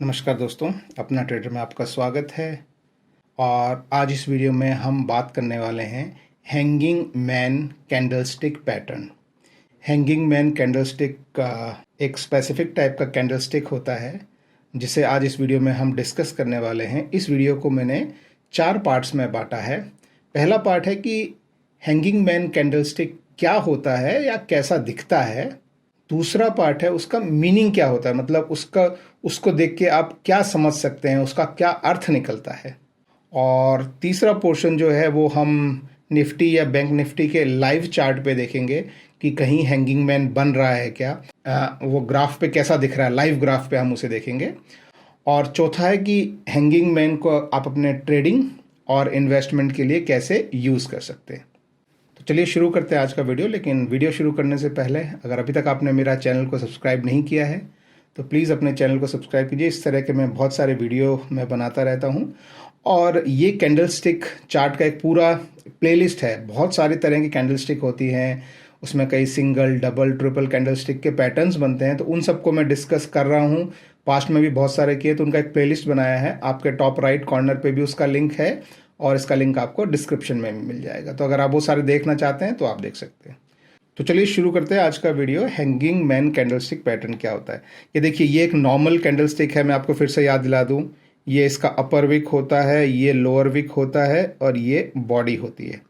नमस्कार दोस्तों, अपना ट्रेडर में आपका स्वागत है। और आज इस वीडियो में हम बात करने वाले हैं hanging man candlestick pattern. Hanging man candlestick का एक स्पेसिफिक टाइप का कैंडलस्टिक होता है जिसे आज इस वीडियो में हम डिस्कस करने वाले हैं। इस वीडियो को मैंने 4 पार्ट्स में बांटा है। पहला पार्ट है कि हैंगिंग मैन कैंडलस्टिक क्या होता है या कैसा दिखता है। दूसरा पार्ट है उसका मीनिंग क्या होता है, मतलब उसको देख के आप क्या समझ सकते हैं, उसका क्या अर्थ निकलता है। और तीसरा पोर्शन जो है वो हम निफ्टी या बैंक निफ्टी के लाइव चार्ट पे देखेंगे कि कहीं हैंगिंग मैन बन रहा है क्या, वो ग्राफ पे कैसा दिख रहा है, लाइव ग्राफ पे हम उसे देखेंगे। और चौथा है कि हैंगिंग मैन को आप अपने ट्रेडिंग और इन्वेस्टमेंट के लिए कैसे यूज़ कर सकते हैं। तो चलिए शुरू करते हैं आज का वीडियो। लेकिन वीडियो शुरू करने से पहले अगर अभी तक आपने मेरा चैनल को सब्सक्राइब नहीं किया है तो प्लीज़ अपने चैनल को सब्सक्राइब कीजिए। इस तरह के मैं बहुत सारे वीडियो मैं बनाता रहता हूँ। और ये कैंडलस्टिक चार्ट का एक पूरा प्लेलिस्ट है। बहुत सारी तरह की कैंडलस्टिक होती हैं, उसमें कई सिंगल, डबल, ट्रिपल कैंडलस्टिक के पैटर्न्स बनते हैं। तो उन सबको मैं डिस्कस कर रहा हूँ। पास्ट में भी बहुत सारे किए, तो उनका एक प्लेलिस्ट बनाया है। आपके टॉप राइट कॉर्नर पे भी उसका लिंक है और इसका लिंक आपको डिस्क्रिप्शन में भी मिल जाएगा। तो अगर आप वो सारे देखना चाहते हैं तो आप देख सकते हैं। तो चलिए शुरू करते हैं आज का video. Hanging man candlestick pattern क्या होता है। ये देखिए, ये एक नॉर्मल कैंडलस्टिक है। मैं आपको फिर से याद दिला दूं, ये इसका अपर विक होता है, ये लोअर विक होता है और ये बॉडी होती है।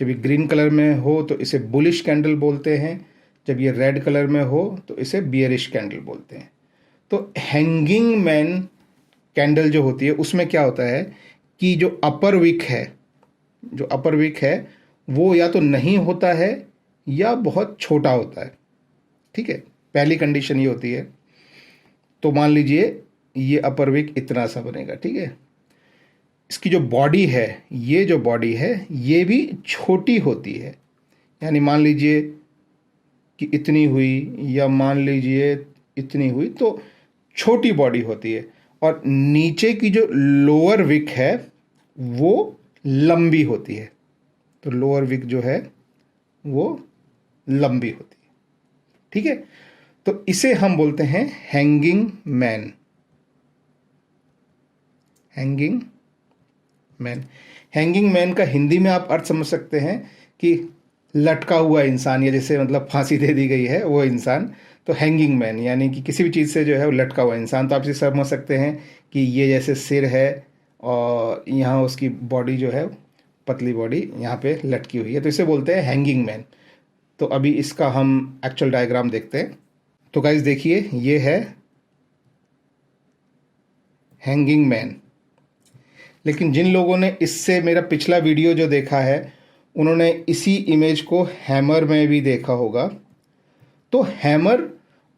जब ये ग्रीन कलर में हो तो इसे बुलिश कैंडल बोलते हैं, जब ये रेड कलर में हो तो इसे बियरिश कैंडल बोलते हैं। तो हैंगिंग मैन कैंडल जो होती है उसमें क्या होता है कि जो अपर विक है वो या तो नहीं होता है या बहुत छोटा होता है। ठीक है, पहली कंडीशन ये होती है। तो मान लीजिए ये अपर विक इतना सा बनेगा। ठीक है, इसकी जो बॉडी है, ये जो बॉडी है ये भी छोटी होती है। यानी मान लीजिए कि इतनी हुई या मान लीजिए इतनी हुई, तो छोटी बॉडी होती है। और नीचे की जो लोअर विक है वो लंबी होती है। तो लोअर विक जो है वो लंबी होती है। ठीक है, तो इसे हम बोलते हैं hanging man. Hanging man, hanging man का हिंदी में आप अर्थ समझ सकते हैं कि लटका हुआ इंसान, या जैसे मतलब फांसी दे दी गई है वो इंसान। तो हैंगिंग मैन यानी कि किसी भी चीज़ से जो है वो लटका हुआ इंसान। तो आप इसे समझ सकते हैं कि ये जैसे सिर है और यहाँ उसकी बॉडी जो है, पतली बॉडी यहाँ पे लटकी हुई है, तो इसे बोलते हैं हैंगिंग मैन। तो अभी इसका हम एक्चुअल डायग्राम देखते हैं। तो गाइस देखिए, ये है हैंगिंग मैन। लेकिन जिन लोगों ने इससे मेरा पिछला वीडियो जो देखा है उन्होंने इसी इमेज को हैमर में भी देखा होगा। तो हैमर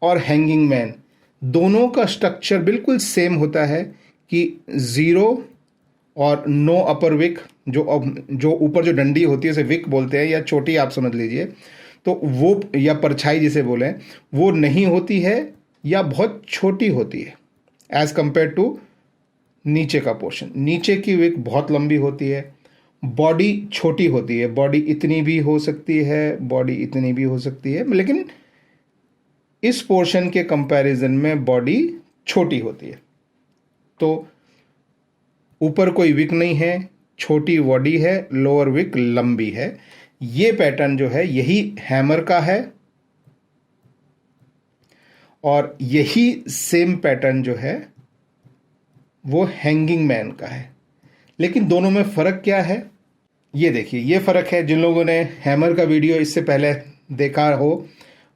और हैंगिंग मैन दोनों का स्ट्रक्चर बिल्कुल सेम होता है कि 0 और नो अपर विक, जो ऊपर जो डंडी होती है उसे विक बोलते हैं, या चोटी आप समझ लीजिए। तो वो, या परछाई जिसे बोलें, वो नहीं होती है या बहुत छोटी होती है एज कंपेयर टू नीचे का पोर्शन। नीचे की विक बहुत लंबी होती है, बॉडी छोटी होती है। बॉडी इतनी भी हो सकती है, बॉडी इतनी भी हो सकती है, लेकिन इस पोर्शन के कंपैरिजन में बॉडी छोटी होती है। तो ऊपर कोई विक नहीं है, छोटी बॉडी है, लोअर विक लंबी है। ये पैटर्न जो है यही हैमर का है और यही सेम पैटर्न जो है वो हैंगिंग मैन का है। लेकिन दोनों में फ़र्क क्या है, ये देखिए। ये फ़र्क है, जिन लोगों ने हैमर का वीडियो इससे पहले देखा हो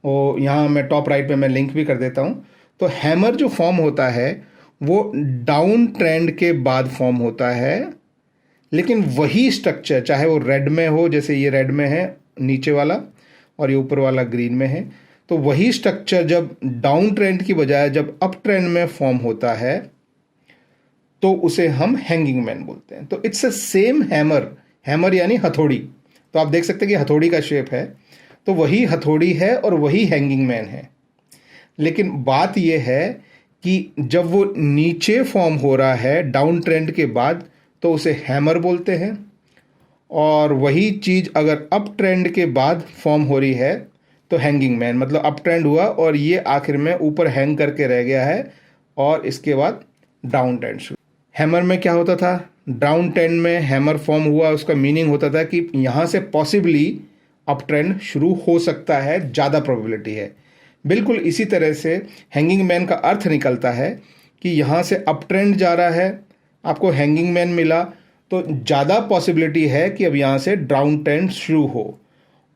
वो यहाँ मैं टॉप राइट पे मैं लिंक भी कर देता हूँ। तो हैमर जो फॉर्म होता है वो डाउन ट्रेंड के बाद फॉर्म होता है। लेकिन वही स्ट्रक्चर चाहे वो रेड में हो, जैसे ये रेड में है नीचे वाला और ये ऊपर वाला ग्रीन में है, तो वही स्ट्रक्चर जब डाउन ट्रेंड की बजाय जब अप ट्रेंड में फॉर्म होता है तो उसे हम हैंगिंग मैन बोलते हैं। तो it's a same hammer. Hammer यानी हथौड़ी। तो आप देख सकते हैं कि हथौड़ी का शेप है, तो वही हथौड़ी है और वही हैंगिंग मैन है। लेकिन बात यह है कि जब वो नीचे फॉर्म हो रहा है डाउन ट्रेंड के बाद तो उसे हैमर बोलते हैं, और वही चीज़ अगर अप ट्रेंड के बाद फॉर्म हो रही है तो हैंगिंग मैन। मतलब अप ट्रेंड हुआ और ये आखिर में ऊपर हैंग करके रह गया है और इसके बाद डाउन ट्रेंड शुरू। हैमर में क्या होता था, डाउन ट्रेंड में हैमर फॉर्म हुआ, उसका मीनिंग होता था कि यहाँ से पॉसिबली अप ट्रेंड शुरू हो सकता है, ज़्यादा प्रोबेबिलिटी है। बिल्कुल इसी तरह से हैंगिंग मैन का अर्थ निकलता है कि यहाँ से अप ट्रेंड जा रहा है, आपको हैंगिंग मैन मिला तो ज़्यादा पॉसिबिलिटी है कि अब यहाँ से डाउन ट्रेंड शुरू हो।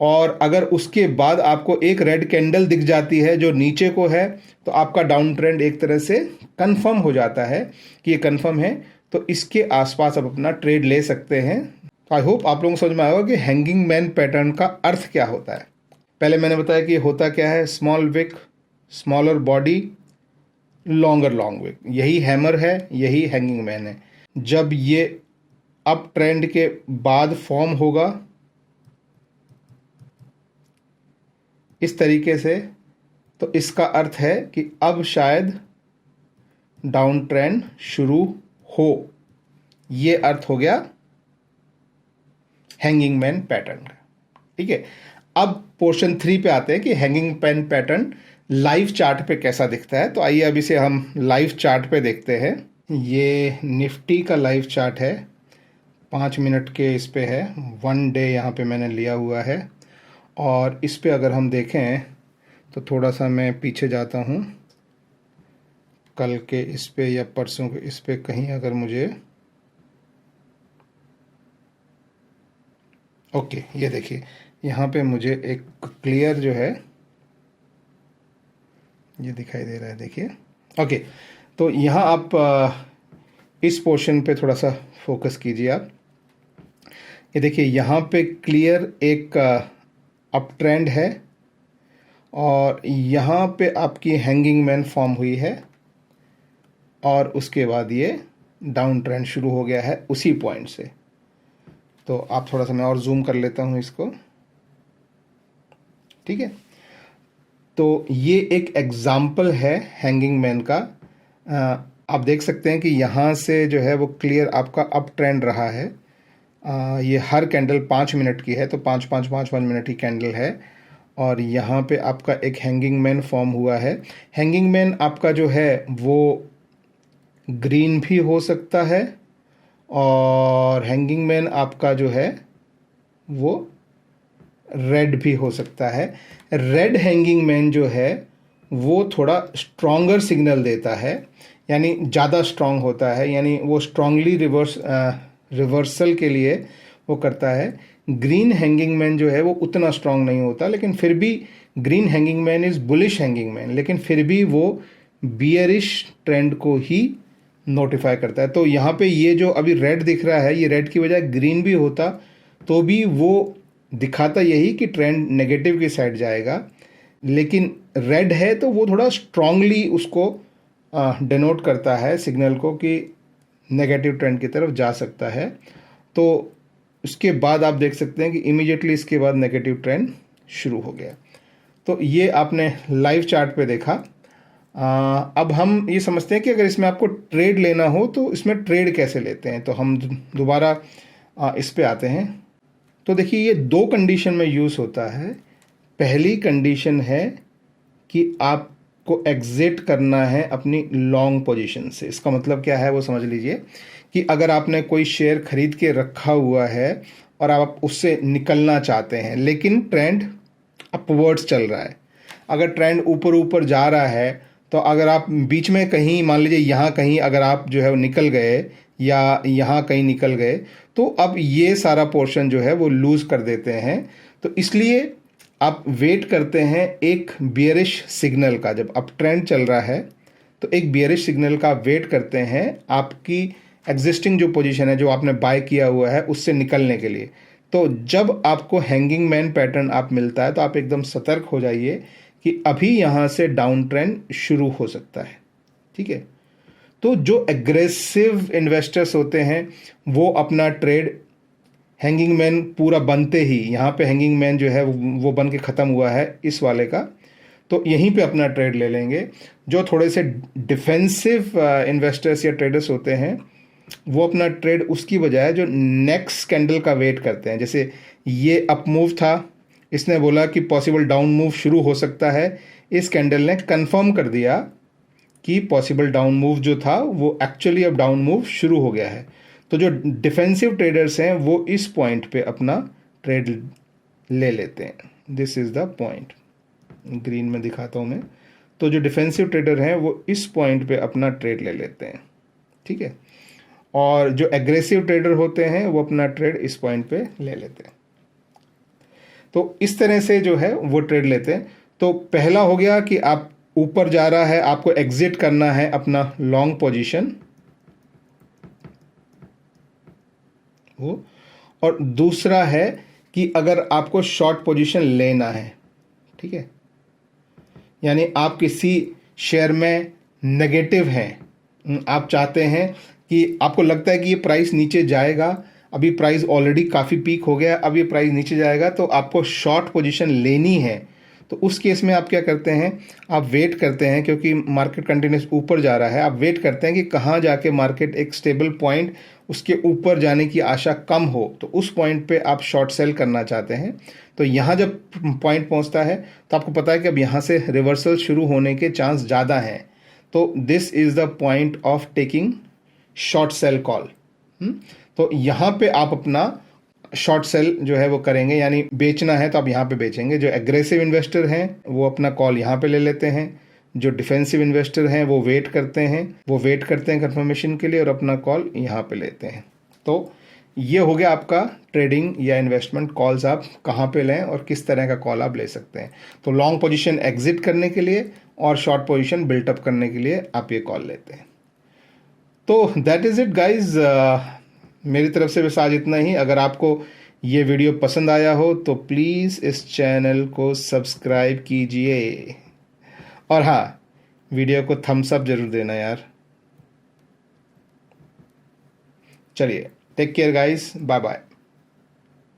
और अगर उसके बाद आपको एक रेड कैंडल दिख जाती है जो नीचे को है, तो आपका डाउन ट्रेंड एक तरह से कंफर्म हो जाता है कि ये कंफर्म है, तो इसके आसपास आप अपना ट्रेड ले सकते हैं। तो आई होप आप लोगों को समझ में आएगा कि हैंगिंग मैन पैटर्न का अर्थ क्या होता है। पहले मैंने बताया कि ये होता क्या है, small wick, smaller body, longer long wick, यही हैमर है, यही हैंगिंग मैन है। जब ये अप ट्रेंड के बाद फॉर्म होगा इस तरीके से, तो इसका अर्थ है कि अब शायद डाउन ट्रेंड शुरू हो। ये अर्थ हो गया हैंगिंग मैन पैटर्न का। ठीक है, अब पोर्शन 3 पे आते हैं कि hanging man pattern live chart पे कैसा दिखता है। तो आइए अब इसे हम लाइव चार्ट पे देखते हैं। ये निफ्टी का लाइव चार्ट है, 5 मिनट के इस पे है, 1 डे यहाँ पे मैंने लिया हुआ है। और इस पे अगर हम देखें तो थोड़ा सा मैं पीछे जाता हूँ, कल के इस पे या परसों के इस पे कहीं अगर मुझे, ओके ये देखिए यहाँ पे मुझे एक क्लियर जो है ये दिखाई दे रहा है, देखिए। ओके, तो यहाँ आप इस पोर्शन पे थोड़ा सा फोकस कीजिए आप। ये देखिए यहाँ पे क्लियर एक अप ट्रेंड है और यहाँ पे आपकी हैंगिंग मैन फॉर्म हुई है और उसके बाद ये डाउन ट्रेंड शुरू हो गया है उसी पॉइंट से। तो आप थोड़ा सा, मैं और जूम कर लेता हूँ इसको, ठीक है। तो ये एक एग्जाम्पल है हैंगिंग मैन का। आप देख सकते हैं कि यहाँ से जो है वो क्लियर आपका अप ट्रेंड रहा है। ये हर कैंडल 5 मिनट की है, तो 5 मिनट की कैंडल है और यहाँ पे आपका एक हैंगिंग मैन फॉर्म हुआ है। हैंगिंग मैन आपका जो है वो ग्रीन भी हो सकता है और हैंगिंग मैन आपका जो है वो रेड भी हो सकता है। रेड हैंगिंग मैन जो है वो थोड़ा स्ट्रॉन्गर सिग्नल देता है, यानी ज़्यादा स्ट्रॉन्ग होता है, यानी वो स्ट्रांगली रिवर्सल के लिए वो करता है। ग्रीन हैंगिंग मैन जो है वो उतना स्ट्रांग नहीं होता, लेकिन फिर भी green hanging man is bullish hanging man, लेकिन फिर भी वो बियरिश ट्रेंड को ही नोटिफाई करता है। तो यहाँ पे ये जो अभी रेड दिख रहा है, ये रेड की बजाय ग्रीन भी होता तो भी वो दिखाता यही कि ट्रेंड नेगेटिव की साइड जाएगा, लेकिन रेड है तो वो थोड़ा स्ट्रांगली उसको डिनोट करता है सिग्नल को कि नेगेटिव ट्रेंड की तरफ जा सकता है। तो उसके बाद आप देख सकते हैं कि इमीडिएटली इसके बाद नेगेटिव ट्रेंड शुरू हो गया। तो ये आपने लाइव चार्ट पे देखा। अब हम ये समझते हैं कि अगर इसमें आपको ट्रेड लेना हो तो इसमें ट्रेड कैसे लेते हैं। तो हम दोबारा इस पे आते हैं। तो देखिए ये 2 कंडीशन में यूज़ होता है। पहली कंडीशन है कि आपको एग्जिट करना है अपनी लॉन्ग पोजीशन से। इसका मतलब क्या है वो समझ लीजिए कि अगर आपने कोई शेयर खरीद के रखा हुआ है और आप उससे निकलना चाहते हैं, लेकिन ट्रेंड अपवर्ड्स चल रहा है, अगर ट्रेंड ऊपर ऊपर जा रहा है, तो अगर आप बीच में कहीं मान लीजिए यहाँ कहीं अगर आप जो है वो निकल गए या यहाँ कहीं निकल गए, तो अब ये सारा पोर्शन जो है वो लूज़ कर देते हैं। तो इसलिए आप वेट करते हैं एक बियरिश सिग्नल का। जब अप ट्रेंड चल रहा है तो एक बियरिश सिग्नल का वेट करते हैं आपकी एग्जिस्टिंग जो पोजीशन है, जो आपने बाय किया हुआ है, उससे निकलने के लिए। तो जब आपको हैंगिंग मैन पैटर्न आप मिलता है तो आप एकदम सतर्क हो जाइए कि अभी यहाँ से डाउन ट्रेंड शुरू हो सकता है, ठीक है। तो जो एग्रेसिव इन्वेस्टर्स होते हैं वो अपना ट्रेड हैंगिंग मैन पूरा बनते ही, यहाँ पे हैंगिंग मैन जो है वो बन के ख़त्म हुआ है इस वाले का, तो यहीं पे अपना ट्रेड ले लेंगे। जो थोड़े से डिफेंसिव इन्वेस्टर्स या ट्रेडर्स होते हैं वो अपना ट्रेड उसकी बजाय जो नेक्स्ट कैंडल का वेट करते हैं। जैसे ये अप मूव था, इसने बोला कि पॉसिबल डाउन मूव शुरू हो सकता है, इस कैंडल ने कंफर्म कर दिया कि पॉसिबल डाउन मूव जो था वो एक्चुअली अब डाउन मूव शुरू हो गया है। तो जो डिफेंसिव ट्रेडर्स हैं वो इस पॉइंट पे अपना ट्रेड ले लेते हैं। This is the point, green में दिखाता हूँ मैं। तो जो डिफेंसिव ट्रेडर हैं वो इस पॉइंट पे अपना ट्रेड ले लेते हैं, ठीक है। और जो एग्रेसिव ट्रेडर होते हैं वो अपना ट्रेड इस पॉइंट पे ले लेते हैं। तो इस तरह से जो है वो ट्रेड लेते हैं। तो पहला हो गया कि आप ऊपर जा रहा है, आपको एग्जिट करना है अपना लॉन्ग पोजीशन वो। और दूसरा है कि अगर आपको शॉर्ट पोजीशन लेना है, ठीक है, यानी आप किसी शेयर में नेगेटिव हैं, आप चाहते हैं कि आपको लगता है कि ये प्राइस नीचे जाएगा, अभी प्राइस ऑलरेडी काफ़ी पीक हो गया, अब ये प्राइस नीचे जाएगा, तो आपको शॉर्ट पोजीशन लेनी है। तो उस केस में आप क्या करते हैं, आप वेट करते हैं, क्योंकि मार्केट कंटिन्यूस ऊपर जा रहा है, आप वेट करते हैं कि कहाँ जाके मार्केट एक स्टेबल पॉइंट, उसके ऊपर जाने की आशा कम हो, तो उस पॉइंट पे आप शॉर्ट सेल करना चाहते हैं। तो यहाँ जब पॉइंट पहुँचता है तो आपको पता है कि अब यहाँ से रिवर्सल शुरू होने के चांस ज़्यादा हैं। तो this is the point of taking short cell call. तो यहाँ पे आप अपना शॉर्ट सेल जो है वो करेंगे, यानी बेचना है तो आप यहाँ पे बेचेंगे। जो एग्रेसिव इन्वेस्टर हैं वो अपना कॉल यहाँ पे ले लेते हैं, जो डिफेंसिव इन्वेस्टर हैं वो वेट करते हैं कंफर्मेशन के लिए और अपना कॉल यहाँ पे लेते हैं। तो ये हो गया आपका ट्रेडिंग या इन्वेस्टमेंट कॉल्स, आप कहाँ पे लें और किस तरह का कॉल आप ले सकते हैं। तो लॉन्ग पोजीशन एग्जिट करने के लिए और शॉर्ट पोजीशन बिल्टअप करने के लिए आप ये कॉल लेते हैं। तो दैट इज़ इट गाइज, मेरी तरफ से बस आज इतना ही। अगर आपको ये वीडियो पसंद आया हो तो प्लीज़ इस चैनल को सब्सक्राइब कीजिए, और हाँ, वीडियो को थम्स अप जरूर देना यार। चलिए, take care guys, bye bye.